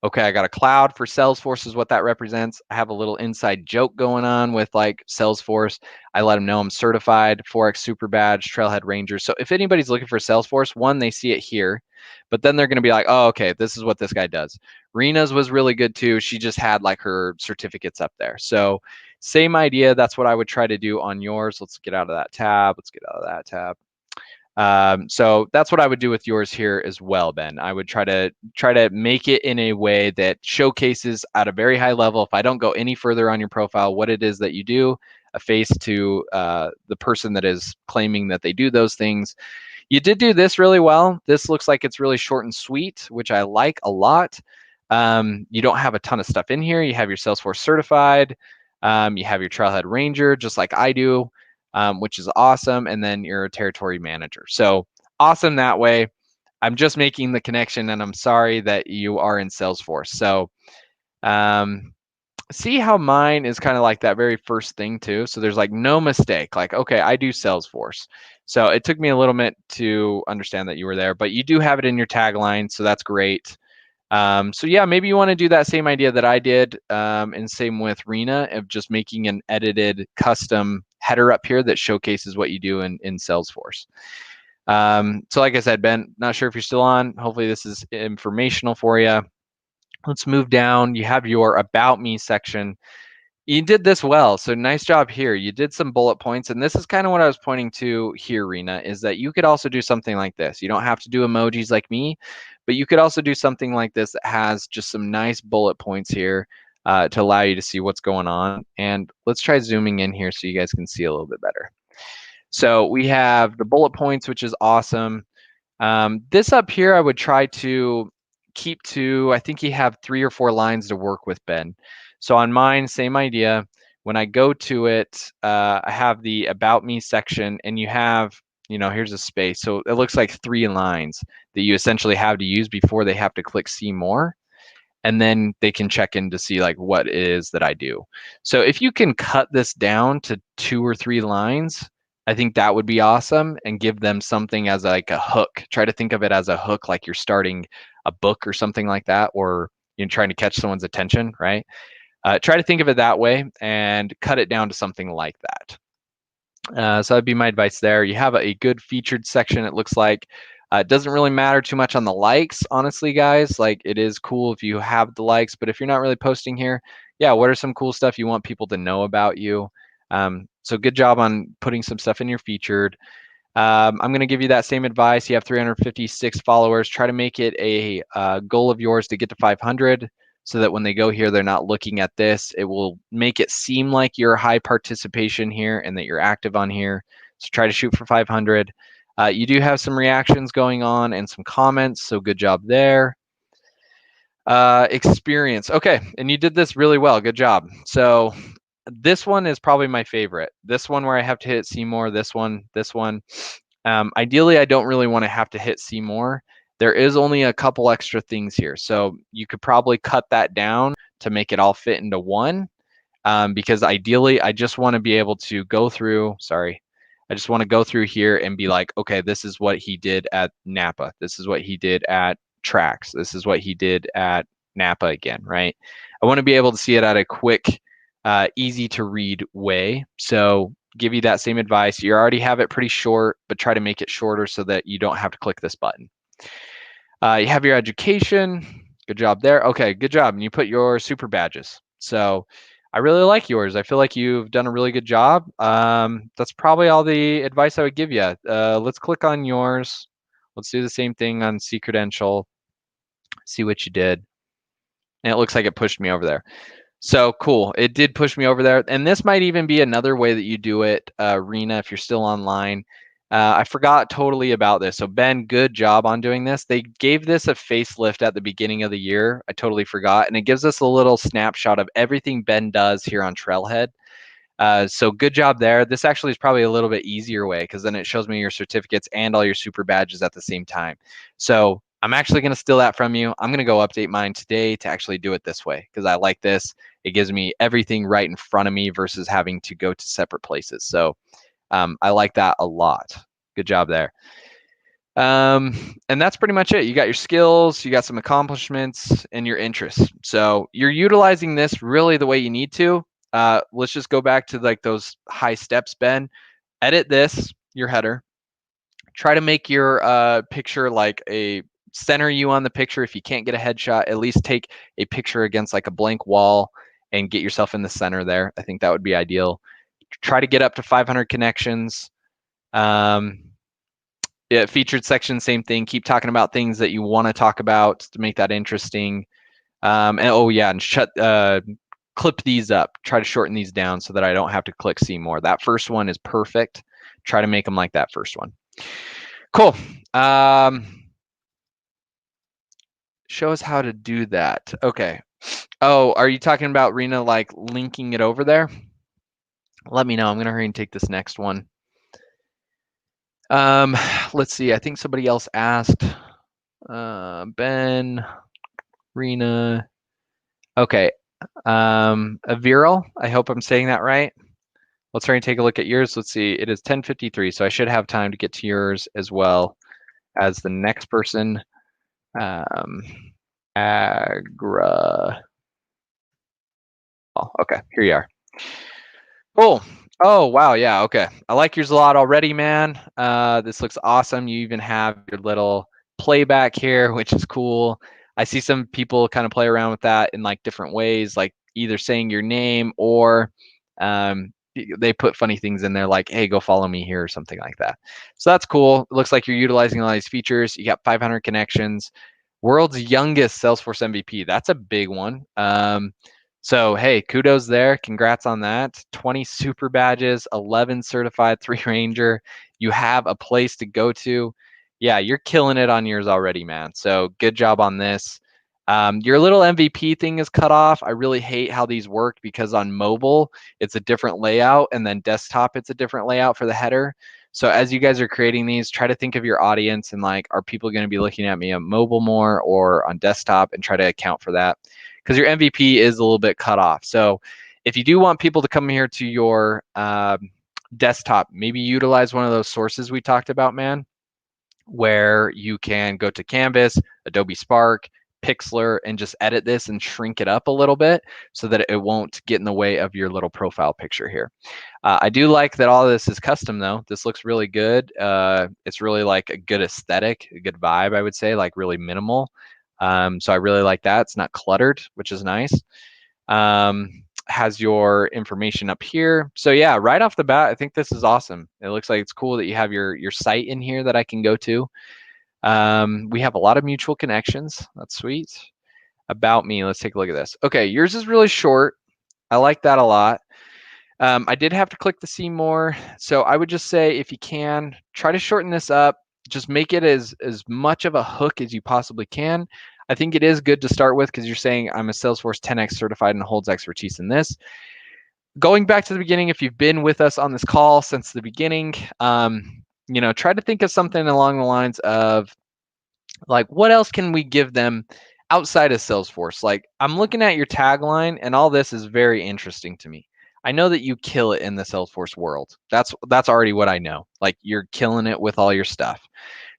Okay, I got a cloud for Salesforce is what that represents. I have a little inside joke going on with like Salesforce. I let them know I'm certified, Forex Super Badge, Trailhead Ranger. So if anybody's looking for Salesforce, one, they see it here, but then they're going to be like, oh, okay, this is what this guy does. Rena's was really good too. She just had like her certificates up there. So same idea. That's what I would try to do on yours. Let's get out of that tab. Let's get out of that tab. So that's what I would do with yours here as well, Ben. I would try to make it in a way that showcases at a very high level, if I don't go any further on your profile, what it is that you do, a face to the person that is claiming that they do those things. You did do this really well. This looks like it's really short and sweet, which I like a lot. You don't have a ton of stuff in here. You have your Salesforce certified. You have your Trailhead Ranger, just like I do, which is awesome. And then you're a territory manager. So awesome that way. I'm just making the connection, and I'm sorry that you are in Salesforce. So see how mine is kind of like that very first thing too. So there's like no mistake, like, okay, I do Salesforce. So it took me a little bit to understand that you were there, but you do have it in your tagline. So that's great. So yeah, maybe you want to do that same idea that I did, and same with Rena, of just making an edited custom header up here that showcases what you do in Salesforce. So like I said, Ben, not sure if you're still on. Hopefully this is informational for you. Let's move down. You have your About Me section. You did this well, so nice job here. You did some bullet points, and this is kind of what I was pointing to here, Rena, is that you could also do something like this. You don't have to do emojis like me, but you could also do something like this that has just some nice bullet points here to allow you to see what's going on. And let's try zooming in here so you guys can see a little bit better. So we have the bullet points, which is awesome. This up here, I would try to keep to, I think you have 3 or 4 lines to work with, Ben. So on mine, same idea. When I go to it, I have the About Me section, and you have, here's a space. So it looks like 3 lines that you essentially have to use before they have to click see more. And then they can check in to see like what it is that I do. So if you can cut this down to 2 or 3 lines, I think that would be awesome, and give them something as like a hook. Try to think of it as a hook, like you're starting a book or something like that, or you're trying to catch someone's attention, right? Try to think of it that way and cut it down to something like that. So that'd be my advice there. You have a good featured section, it looks like. It doesn't really matter too much on the likes, honestly, guys. Like, it is cool if you have the likes, but if you're not really posting here, yeah, what are some cool stuff you want people to know about you? So good job on putting some stuff in your featured. I'm going to give you that same advice. You have 356 followers. Try to make it a goal of yours to get to 500, so that when they go here, they're not looking at this. It will make it seem like you're high participation here and that you're active on here. So try to shoot for 500. You do have some reactions going on and some comments, so good job there. Experience. Okay, and you did this really well. Good job. So this one is probably my favorite. This one where I have to hit see more, this one. Ideally, I don't really want to have to hit see more. There is only a couple extra things here. So you could probably cut that down to make it all fit into one. Because ideally, I just want to be able to go through, I just want to go through here and be like, okay, this is what he did at Napa. This is what he did at Trax. This is what he did at Napa again, right? I want to be able to see it at a quick, easy to read way. So give you that same advice. You already have it pretty short, but try to make it shorter so that you don't have to click this button. You have your education. Good job there. Okay, good job. And you put your super badges. So I really like yours. I feel like you've done a really good job. That's probably all the advice I would give you. Let's click on yours. Let's do the same thing on C credential. See what you did. And it looks like it pushed me over there. So cool. It did push me over there. And this might even be another way that you do it, Rena, if you're still online. I forgot totally about this. So Ben, good job on doing this. They gave this a facelift at the beginning of the year. I totally forgot. And it gives us a little snapshot of everything Ben does here on Trailhead. So good job there. This actually is probably a little bit easier way, because then it shows me your certificates and all your super badges at the same time. So I'm actually going to steal that from you. I'm going to go update mine today to actually do it this way, because I like this. It gives me everything right in front of me versus having to go to separate places. So I like that a lot. Good job there. And that's pretty much it. You got your skills, you got some accomplishments, and your interests. So you're utilizing this really the way you need to. Let's just go back to like those high steps, Ben. Edit this, your header. Try to make your picture like a center you on the picture. If you can't get a headshot, at least take a picture against like a blank wall and get yourself in the center there. I think that would be ideal. Try to get up to 500 connections. Yeah, featured section, same thing. Keep talking about things that you want to talk about to make that interesting. And oh yeah, and clip these up, try to shorten these down so that I don't have to click see more. That first one is perfect. Try to make them like that first one. Cool. Show us how to do that. Okay. Oh, are you talking about Rena like linking it over there? Let me know. I'm gonna hurry and take this next one. Let's see. I think somebody else asked. Ben, Rena. Okay. Aviral. I hope I'm saying that right. Let's try and take a look at yours. Let's see. It is 10:53, so I should have time to get to yours as well as the next person. Agra. Oh, okay. Here you are. Cool. Oh, wow. Yeah. Okay. I like yours a lot already, man. This looks awesome. You even have your little playback here, which is cool. I see some people kind of play around with that in like different ways, like either saying your name or they put funny things in there like, hey, go follow me here or something like that. So that's cool. It looks like you're utilizing all these features. You got 500 connections. World's youngest Salesforce MVP. That's a big one. So, hey, kudos there. Congrats on that. 20 super badges, 11 certified 3 Ranger. You have a place to go to. Yeah, you're killing it on yours already, man. So good job on this. Your little MVP thing is cut off. I really hate how these work because on mobile, it's a different layout, and then desktop, it's a different layout for the header. So as you guys are creating these, try to think of your audience and like, are people going to be looking at me on mobile more or on desktop, and try to account for that. Because your MVP is a little bit cut off. So if you do want people to come here to your desktop, maybe utilize one of those sources we talked about, man, where you can go to Canvas, Adobe Spark, Pixlr, and just edit this and shrink it up a little bit so that it won't get in the way of your little profile picture here. I do like that all of this is custom though. This looks really good. It's really like a good aesthetic, a good vibe, I would say, like really minimal. So I really like that. It's not cluttered, which is nice. Has your information up here. So yeah, right off the bat, I think this is awesome. It looks like it's cool that you have your site in here that I can go to. We have a lot of mutual connections. That's sweet. About me, let's take a look at this. Okay, yours is really short. I like that a lot. I did have to click the see more. So I would just say, if you can, try to shorten this up. Just make it as much of a hook as you possibly can. I think it is good to start with because you're saying I'm a Salesforce 10X certified and holds expertise in this. Going back to the beginning, if you've been with us on this call since the beginning, try to think of something along the lines of like, what else can we give them outside of Salesforce? Like, I'm looking at your tagline, and all this is very interesting to me. I know that you kill it in the Salesforce world. That's already what I know. Like, you're killing it with all your stuff.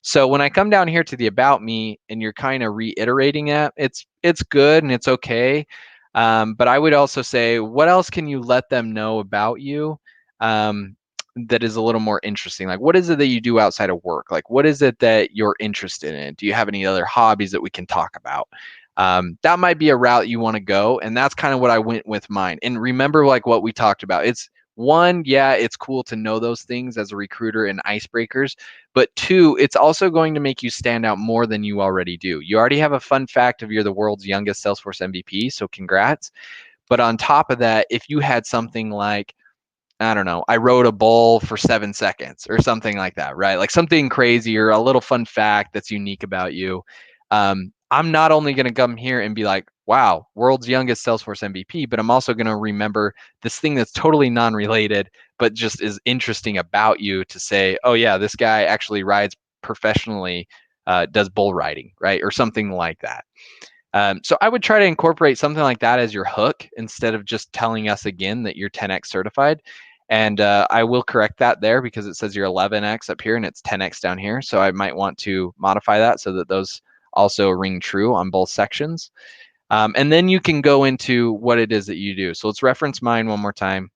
So when I come down here to the about me and you're kind of reiterating it, it's good and it's okay. But I would also say, what else can you let them know about you that is a little more interesting? Like, what is it that you do outside of work? Like, what is it that you're interested in? Do you have any other hobbies that we can talk about? That might be a route you want to go. And that's kind of what I went with mine. And remember, like what we talked about, it's one, yeah, it's cool to know those things as a recruiter and icebreakers. But two, it's also going to make you stand out more than you already do. You already have a fun fact of you're the world's youngest Salesforce MVP, so congrats. But on top of that, if you had something like, I don't know, I rode a bull for 7 seconds or something like that, right? Like something crazy or a little fun fact that's unique about you. I'm not only going to come here and be like, wow, world's youngest Salesforce MVP, but I'm also going to remember this thing that's totally non-related, but just is interesting about you to say, oh yeah, this guy actually rides professionally, does bull riding, right? Or something like that. So I would try to incorporate something like that as your hook instead of just telling us again that you're 10X certified. And I will correct that there because it says you're 11X up here and it's 10X down here. So I might want to modify that so that those also ring true on both sections. And then you can go into what it is that you do. So let's reference mine one more time.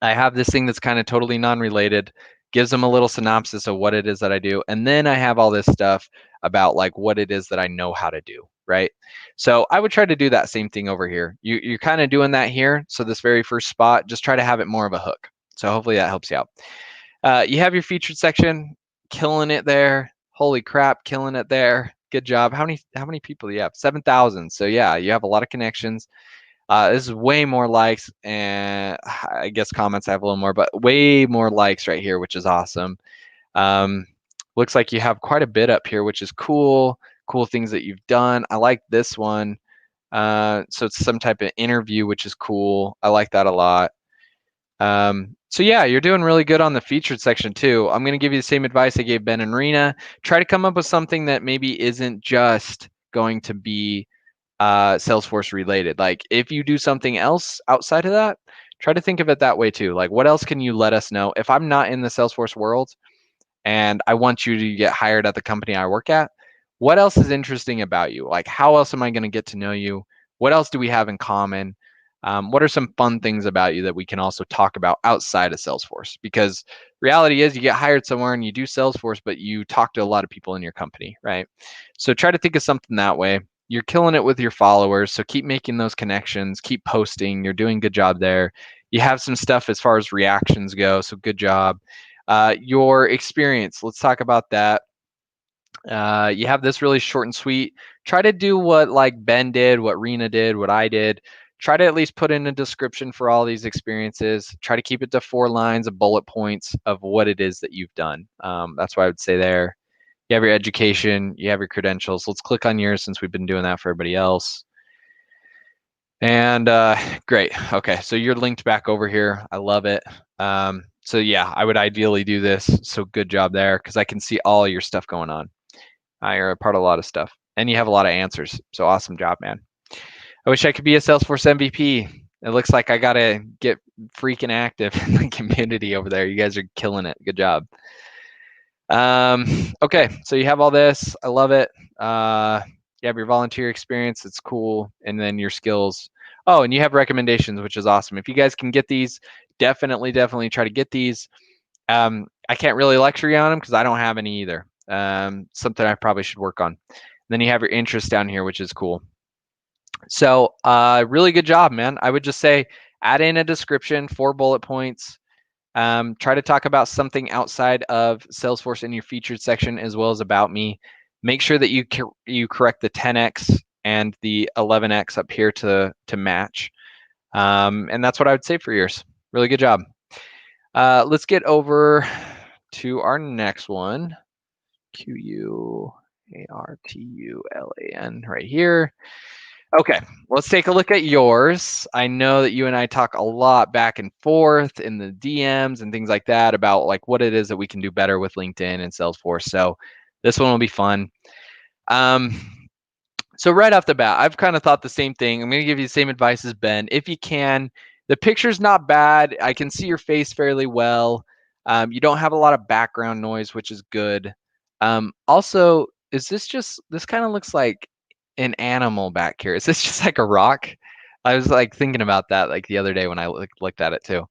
I have this thing that's kind of totally non-related, gives them a little synopsis of what it is that I do. And then I have all this stuff about like what it is that I know how to do, right? So I would try to do that same thing over here. You're kind of doing that here. So this very first spot, just try to have it more of a hook. So hopefully that helps you out. You have your featured section, killing it there. Holy crap, killing it there. Good job. How many people do you have? 7,000. So yeah, you have a lot of connections. This is way more likes, and I guess comments I have a little more, but way more likes right here, which is awesome. Looks like you have quite a bit up here, which is cool. Cool things that you've done. I like this one. So it's some type of interview, which is cool. I like that a lot. So yeah, you're doing really good on the featured section too. I'm going to give you the same advice I gave Ben and Rena. Try to come up with something that maybe isn't just going to be Salesforce related. Like if you do something else outside of that, try to think of it that way too. Like what else can you let us know? If I'm not in the Salesforce world and I want you to get hired at the company I work at, what else is interesting about you? Like how else am I going to get to know you? What else do we have in common? What are some fun things about you that we can also talk about outside of Salesforce? Because reality is you get hired somewhere and you do Salesforce, but you talk to a lot of people in your company, right? So try to think of something that way. You're killing it with your followers, so keep making those connections, keep posting. You're doing a good job there. You have some stuff as far as reactions go, so good job. Your experience, let's talk about that. You have this really short and sweet. Try to do what like Ben did, what Rena did, what I did. Try to at least put in a description for all these experiences. Try to keep it to 4 lines of bullet points of what it is that you've done. That's what I would say there. You have your education, you have your credentials. Let's click on yours since we've been doing that for everybody else. And great. Okay, so you're linked back over here. I love it. So yeah, I would ideally do this. So good job there because I can see all your stuff going on. You're a part of a lot of stuff and you have a lot of answers. So awesome job, man. I wish I could be a Salesforce MVP. It looks like I got to get freaking active in the community over there. You guys are killing it. Good job. Okay, so you have all this. I love it. You have your volunteer experience. It's cool. And then your skills. Oh, and you have recommendations, which is awesome. If you guys can get these, definitely try to get these. I can't really lecture you on them because I don't have any either. Something I probably should work on. And then you have your interests down here, which is cool. So really good job, man. I would just say add in a description, 4 bullet points. Try to talk about something outside of Salesforce in your featured section as well as about me. Make sure that you correct the 10x and the 11x up here to match. And that's what I would say for yours. Really good job. Let's get over to our next one. Quartulan right here. Okay, let's take a look at yours. I know that you and I talk a lot back and forth in the DMs and things like that about like what it is that we can do better with LinkedIn and Salesforce. So this one will be fun. So right off the bat, I've kind of thought the same thing. I'm going to give you the same advice as Ben. If you can, the picture's not bad. I can see your face fairly well. You don't have a lot of background noise, which is good. Also, is this kind of looks like an animal back here. Is this just like a rock? I was like thinking about that like the other day when I looked at it too.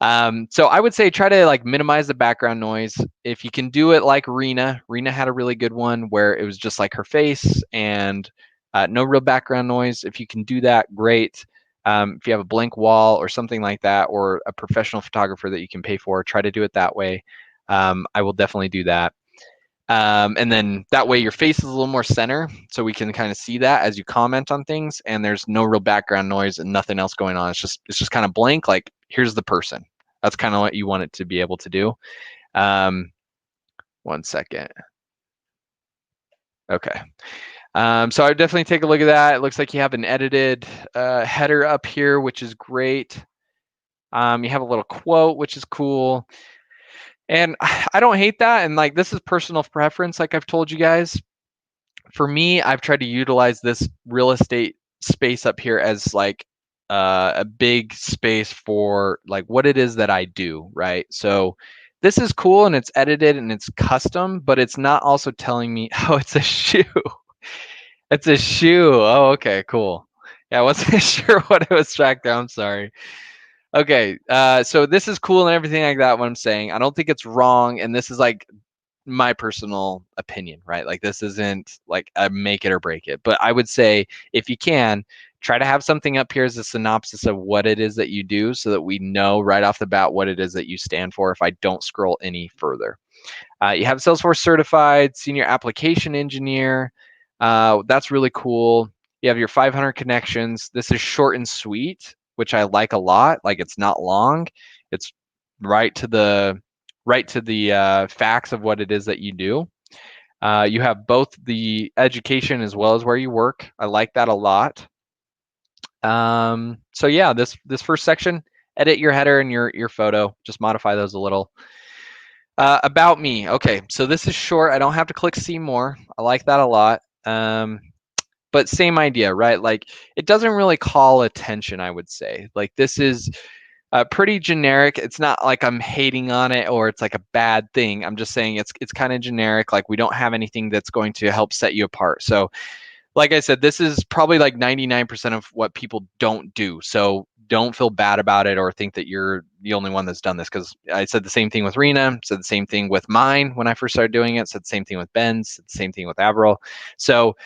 So I would say try to like minimize the background noise. If you can do it like Rena had a really good one where it was just like her face and no real background noise. If you can do that, great. If you have a blank wall or something like that, or a professional photographer that you can pay for, try to do it that way. I will definitely do that. And then that way your face is a little more center, so we can kind of see that as you comment on things, and there's no real background noise and nothing else going on. It's just kind of blank, like here's the person. That's kind of what you want it to be able to do. 1 second. Okay. So I would definitely take a look at that. It looks like you have an edited header up here, which is great. You have a little quote, which is cool. And I don't hate that. And like, this is personal preference, like I've told you guys. For me, I've tried to utilize this real estate space up here as like a big space for like what it is that I do, right? So this is cool and it's edited and it's custom, but it's not also telling me, oh, it's a shoe. It's a shoe. Oh, okay, cool. Yeah, I wasn't sure what it was tracked there. I'm sorry. Okay, so this is cool and everything like that, what I'm saying. I don't think it's wrong, and this is like my personal opinion, right? Like this isn't like a make it or break it, but I would say if you can, try to have something up here as a synopsis of what it is that you do so that we know right off the bat what it is that you stand for if I don't scroll any further. You have Salesforce certified, senior application engineer. That's really cool. You have your 500 connections. This is short and sweet, which I like a lot. Like, it's not long. It's right to the facts of what it is that you do. You have both the education as well as where you work. I like that a lot. So yeah, this first section, edit your header and your photo. Just modify those a little. About me. Okay, so this is short. I don't have to click see more. I like that a lot. But same idea, right? Like, it doesn't really call attention, I would say. Like, this is pretty generic. It's not like I'm hating on it or it's like a bad thing. I'm just saying it's kind of generic. Like, we don't have anything that's going to help set you apart. So, like I said, this is probably like 99% of what people don't do. So don't feel bad about it or think that you're the only one that's done this, because I said the same thing with Rena, said the same thing with mine when I first started doing it, said the same thing with Ben's, said the same thing with Avril. So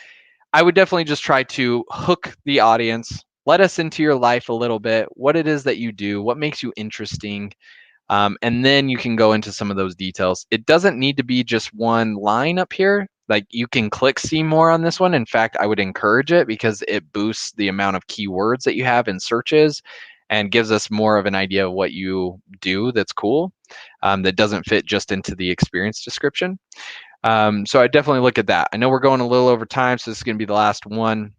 I would definitely just try to hook the audience, let us into your life a little bit, what it is that you do, what makes you interesting, and then you can go into some of those details. It doesn't need to be just one line up here. Like, you can click see more on this one. In fact, I would encourage it because it boosts the amount of keywords that you have in searches and gives us more of an idea of what you do that's cool, that doesn't fit just into the experience description. So I definitely look at that. I know we're going a little over time, so this is going to be the last one.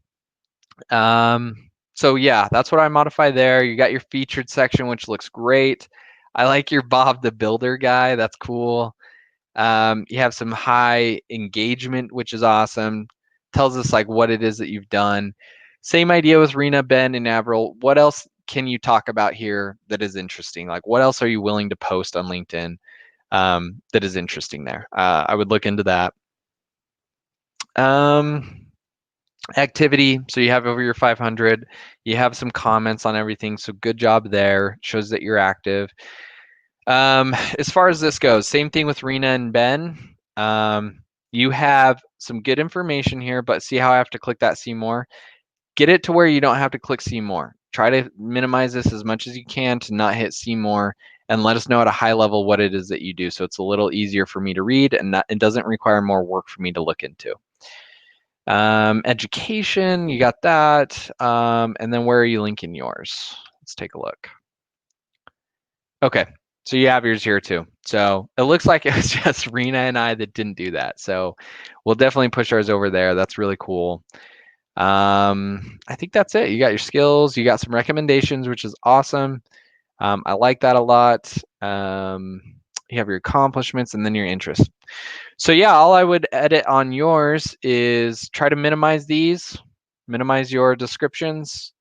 So yeah, that's what I modify there. You got your featured section, which looks great. I like your Bob the Builder guy. That's cool. You have some high engagement, which is awesome. Tells us like what it is that you've done. Same idea with Rena, Ben, and Avril. What else can you talk about here that is interesting? Like, what else are you willing to post on LinkedIn that is interesting there? I would look into that. Activity, so you have over your 500, you have some comments on everything, so good job there. Shows that you're active. As far as this goes, same thing with Rena and Ben. You have some good information here, but see how I have to click that see more? Get it to where you don't have to click see more. Try to minimize this as much as you can to not hit see more, and let us know at a high level what it is that you do, so it's a little easier for me to read and it doesn't require more work for me to look into. Education, you got that. And then where are you linking yours? Let's take a look. Okay, so you have yours here too. So it looks like it was just Rena and I that didn't do that. So we'll definitely push ours over there. That's really cool. I think that's it. You got your skills, you got some recommendations, which is awesome. I like that a lot. You have your accomplishments and then your interests. So yeah, all I would edit on yours is try to minimize these, minimize your descriptions,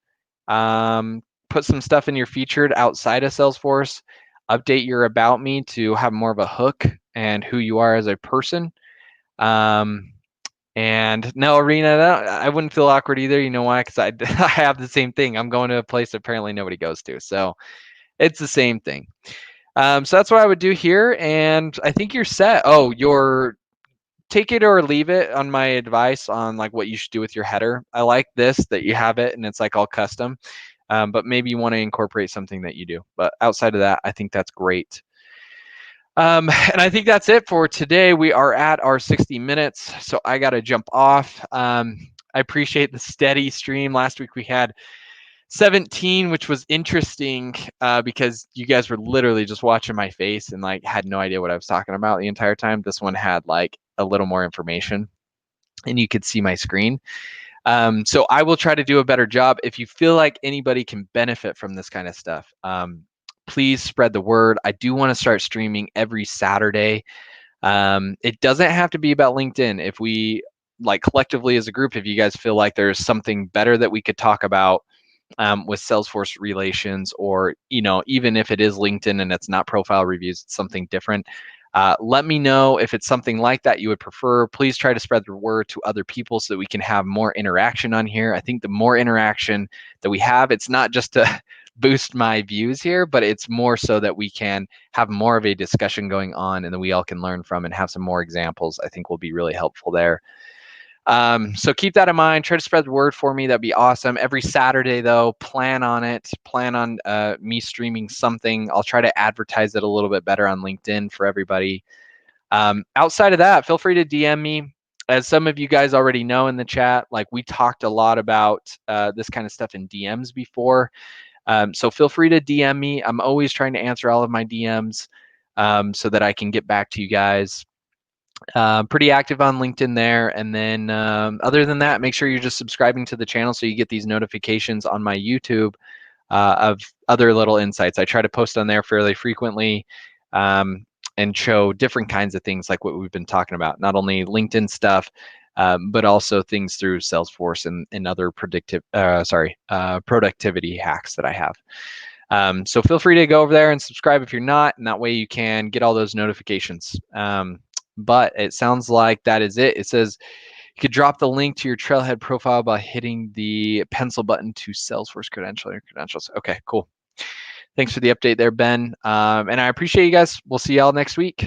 put some stuff in your featured outside of Salesforce, update your about me to have more of a hook and who you are as a person. And no, Arena, I wouldn't feel awkward either. You know why? Because I have the same thing. I'm going to a place apparently nobody goes to. So it's the same thing. So that's what I would do here. And I think you're set. Oh, take it or leave it on my advice on like what you should do with your header. I like this, that you have it and it's like all custom, but maybe you want to incorporate something that you do. But outside of that, I think that's great. And I think that's it for today. We are at our 60 minutes, so I got to jump off. I appreciate the steady stream. Last week we had 17, which was interesting because you guys were literally just watching my face and like had no idea what I was talking about the entire time. This one had like a little more information and you could see my screen. So I will try to do a better job. If you feel like anybody can benefit from this kind of stuff, please spread the word. I do want to start streaming every Saturday. It doesn't have to be about LinkedIn. If we like collectively as a group, if you guys feel like there's something better that we could talk about with Salesforce relations, or even if it is LinkedIn and it's not profile reviews, it's something different. Let me know if it's something like that you would prefer. Please try to spread the word to other people so that we can have more interaction on here. I think the more interaction that we have, it's not just to boost my views here, but it's more so that we can have more of a discussion going on and that we all can learn from and have some more examples. I think will be really helpful there. So keep that in mind. Try to spread the word for me. That'd be awesome. Every Saturday, though, plan on it. Plan on me streaming something. I'll try to advertise it a little bit better on LinkedIn for everybody. Outside of that, feel free to DM me. as some of you guys already know in the chat, like we talked a lot about this kind of stuff in DMs before. So feel free to DM me. I'm always trying to answer all of my DMs so that I can get back to you guys. Pretty active on LinkedIn there. And then other than that, make sure you're just subscribing to the channel so you get these notifications on my YouTube of other little insights. I try to post on there fairly frequently and show different kinds of things like what we've been talking about, not only LinkedIn stuff, but also things through Salesforce and other productivity hacks that I have. So feel free to go over there and subscribe if you're not, and that way you can get all those notifications. But it sounds like that is it. It says you could drop the link to your Trailhead profile by hitting the pencil button to Salesforce credentials. Okay, cool. Thanks for the update there, Ben. And I appreciate you guys. We'll see y'all next week.